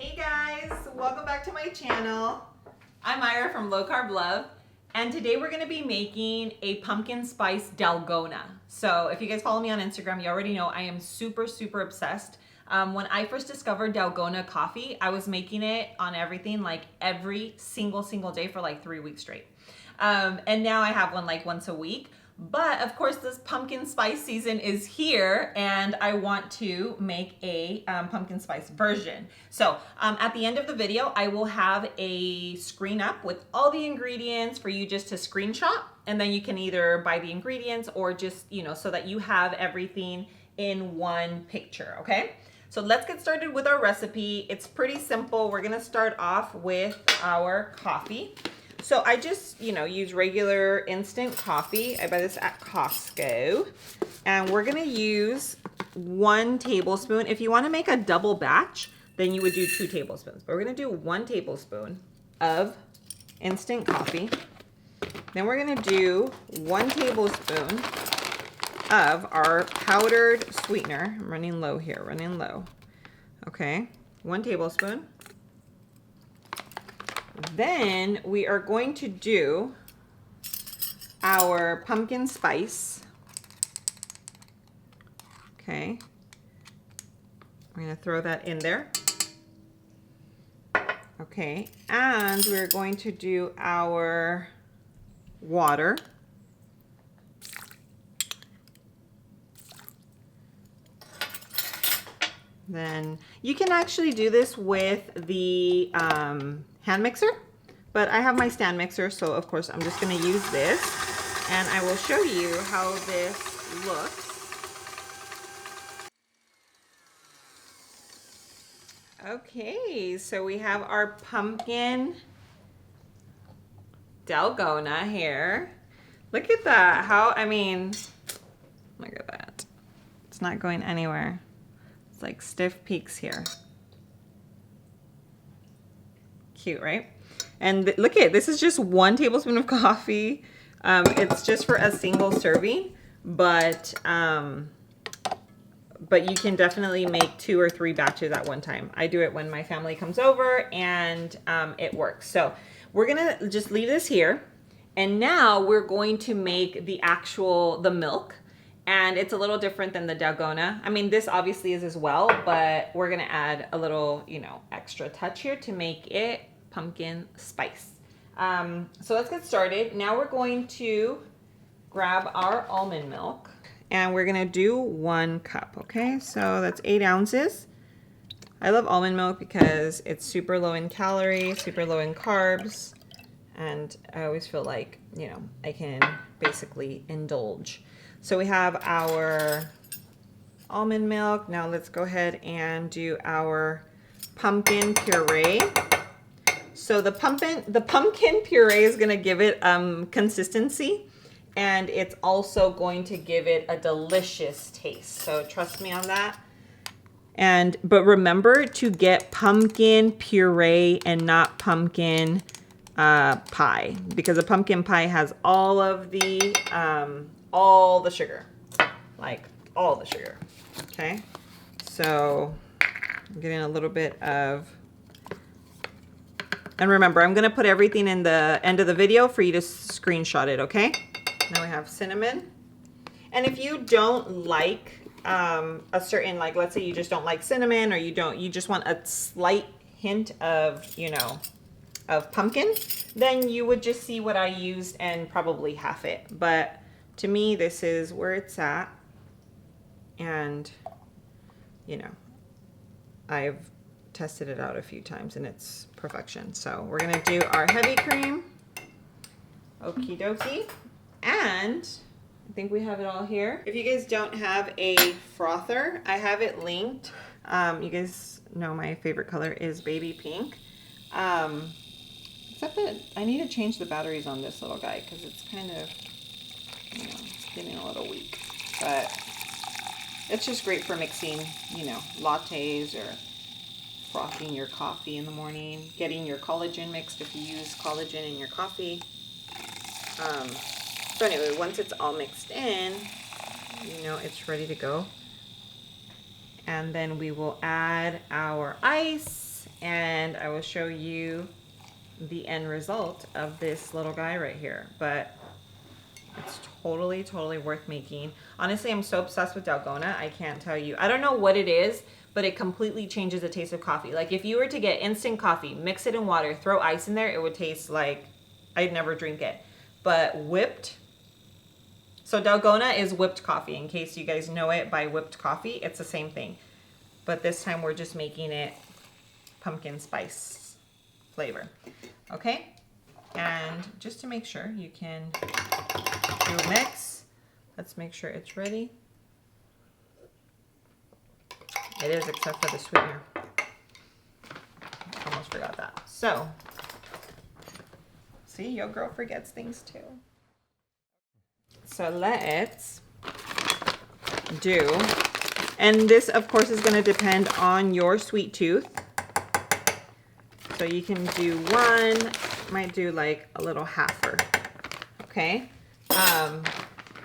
Hey guys, welcome back to my channel. I'm Myra from Low Carb Love, and today we're gonna be making a pumpkin spice dalgona. So if you guys follow me on Instagram, you already know I am super obsessed. When I first discovered dalgona coffee, I was making it on everything like every single day for like 3 weeks straight. And now I have one like once a week. But of course, this pumpkin spice season is here, and I want to make a pumpkin spice version. So at the end of the video, I will have a screen up with all the ingredients for you just to screenshot, and then you can either buy the ingredients or just, so that you have everything in one picture, okay? So let's get started with our recipe. It's pretty simple. We're gonna start off with our coffee. So I just, use regular instant coffee. I buy this at Costco. And we're gonna use 1 tablespoon. If you wanna make a double batch, then you would do 2 tablespoons. But we're gonna do 1 tablespoon of instant coffee. Then we're gonna do 1 tablespoon of our powdered sweetener. I'm running low here, running low. Okay, 1 tablespoon. Then we are going to do our pumpkin spice. Okay. I'm going to throw that in there. Okay. And we're going to do our water. Then you can actually do this with the hand mixer, but I have my stand mixer, so of course I'm just going to use this, and I will show you how this looks. Okay, so we have our pumpkin dalgona here. Look at that. Look at that. It's not going anywhere. It's like stiff peaks here. Cute, right? And look at, this is just 1 tablespoon of coffee. It's just for a single serving, but you can definitely make 2 or 3 batches at one time. I do it when my family comes over, and it works. So we're gonna just leave this here, and now we're going to make the milk. And it's a little different than the dalgona. I mean, this obviously is as well, but we're gonna add a little, extra touch here to make it pumpkin spice. So let's get started. Now we're going to grab our almond milk, and we're gonna do 1 cup, okay? So that's 8 ounces. I love almond milk because it's super low in calories, super low in carbs, and I always feel like, I can basically indulge. So we have our almond milk. Now let's go ahead and do our pumpkin puree. So the pumpkin puree is gonna give it consistency, and it's also going to give it a delicious taste. So trust me on that. But remember to get pumpkin puree and not pumpkin pie, because a pumpkin pie has all the sugar, like all the sugar. Okay, so I'm getting a little bit of, and remember, I'm gonna put everything in the end of the video for you to screenshot it, okay? Now we have cinnamon. And if you don't like a certain, like, let's say you just don't like cinnamon, or you just want a slight hint of, of pumpkin, then you would just see what I used and probably half it. But to me, this is where it's at, and I've tested it out a few times and it's perfection. So we're gonna do our heavy cream. Okie dokie. And I think we have it all here. If you guys don't have a frother, I have it linked. You guys know my favorite color is baby pink. Except that I need to change the batteries on this little guy because it's kind of, getting a little weak. But it's just great for mixing, lattes, or frothing your coffee in the morning, getting your collagen mixed if you use collagen in your coffee. So anyway, once it's all mixed in, it's ready to go. And then we will add our ice and I will show you the end result of this little guy right here. But it's totally, totally worth making. Honestly, I'm so obsessed with DALGONA. I can't tell you. I don't know what it is, but it completely changes the taste of coffee. Like if you were to get instant coffee, mix it in water, throw ice in there, it would taste like I'd never drink it. But whipped, so DALGONA is whipped coffee. In case you guys know it by whipped coffee, it's the same thing. But this time we're just making it pumpkin spice flavor. Okay? And just to make sure, you can do a mix. Let's make sure it's ready. It is, except for the sweetener. Almost forgot that. So, see, your girl forgets things too. So let's do, and this of course is going to depend on your sweet tooth. So you can do one, might do like a little halfer, okay?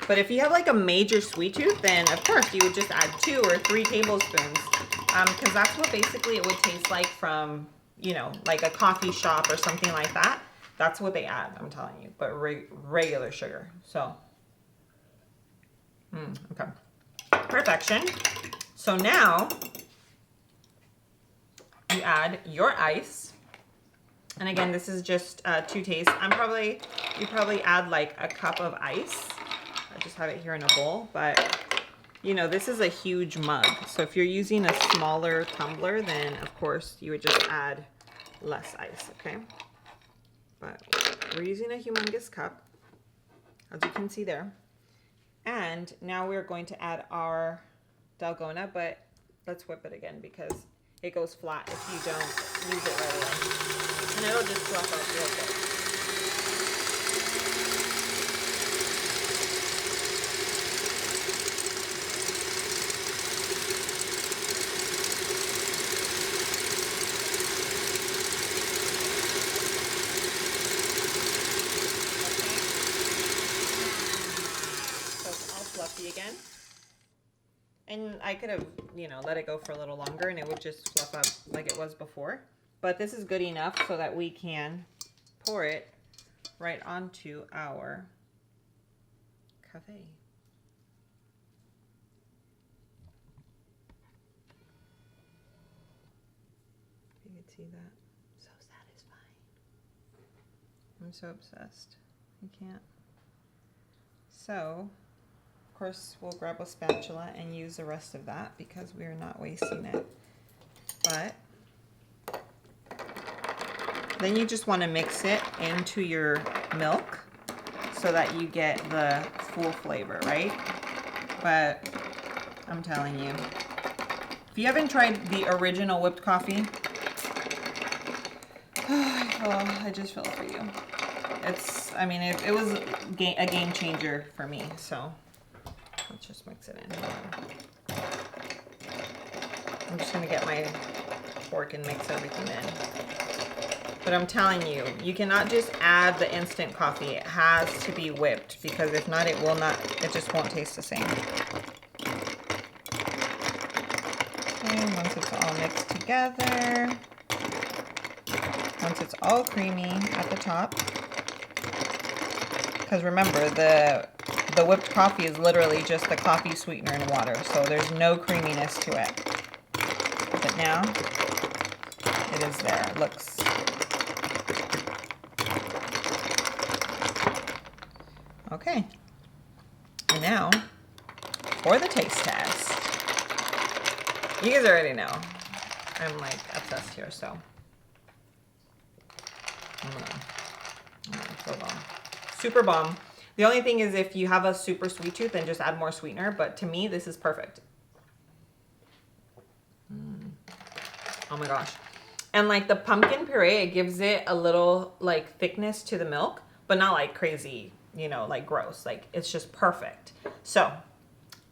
But if you have like a major sweet tooth, then of course you would just add 2 or 3 tablespoons, because that's what basically it would taste like from, you know, like a coffee shop or something like that. That's what they add, I'm telling you, but regular sugar. So, okay, perfection. So now you add your ice. And again, this is just to taste. You probably add like a cup of ice. I just have it here in a bowl, but you know, this is a huge mug. So if you're using a smaller tumbler, then of course you would just add less ice, okay? But we're using a humongous cup, as you can see there. And now we're going to add our DALGONA, but let's whip it again because it goes flat if you don't use it right away. And it'll just fluff out real quick. So it's all fluffy again. And I could have, you know, let it go for a little longer and it would just fluff up like it was before. But this is good enough so that we can pour it right onto our cafe. You can see that. So satisfying. I'm so obsessed. I can't. So, of course, we'll grab a spatula and use the rest of that because we are not wasting it. But then you just want to mix it into your milk so that you get the full flavor, right? But I'm telling you, if you haven't tried the original whipped coffee, I just feel for you. It's, I mean, it was a game changer for me, so let's just mix it in. I'm just gonna get my fork and mix everything in. But I'm telling you, you cannot just add the instant coffee. It has to be whipped because if not, it just won't taste the same. Okay, once it's all mixed together, once it's all creamy at the top, because remember, the whipped coffee is literally just the coffee sweetener and water, so there's no creaminess to it. But now, it is there. It looks... Okay, and now for the taste test. You guys already know I'm like obsessed here, so so bomb, super bomb. The only thing is if you have a super sweet tooth, then just add more sweetener. But to me, this is perfect. Oh my gosh, and like the pumpkin puree, it gives it a little like thickness to the milk, but not like crazy. You know, like gross, like it's just perfect. So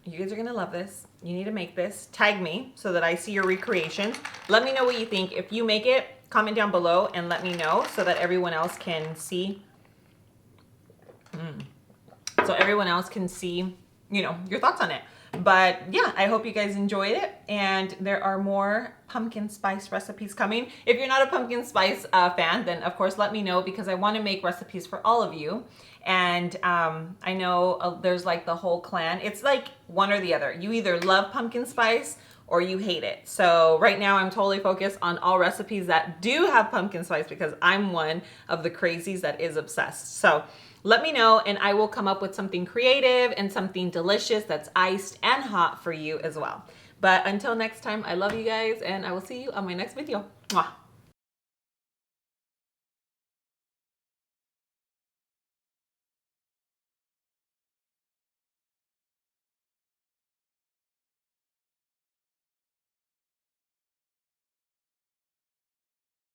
you guys are gonna love this. You need to make this. Tag me so that I see your recreations. Let me know what you think. If you make it, comment down below and let me know so that everyone else can see. So everyone else can see you know, your thoughts on it. But yeah, I hope you guys enjoyed it, and there are more pumpkin spice recipes coming. If you're not a pumpkin spice fan, then of course let me know, because I want to make recipes for all of you. And I know there's like the whole clan. It's like one or the other. You either love pumpkin spice or you hate it. So right now I'm totally focused on all recipes that do have pumpkin spice, because I'm one of the crazies that is obsessed. So let me know, and I will come up with something creative and something delicious that's iced and hot for you as well. But until next time, I love you guys, and I will see you on my next video. Mwah.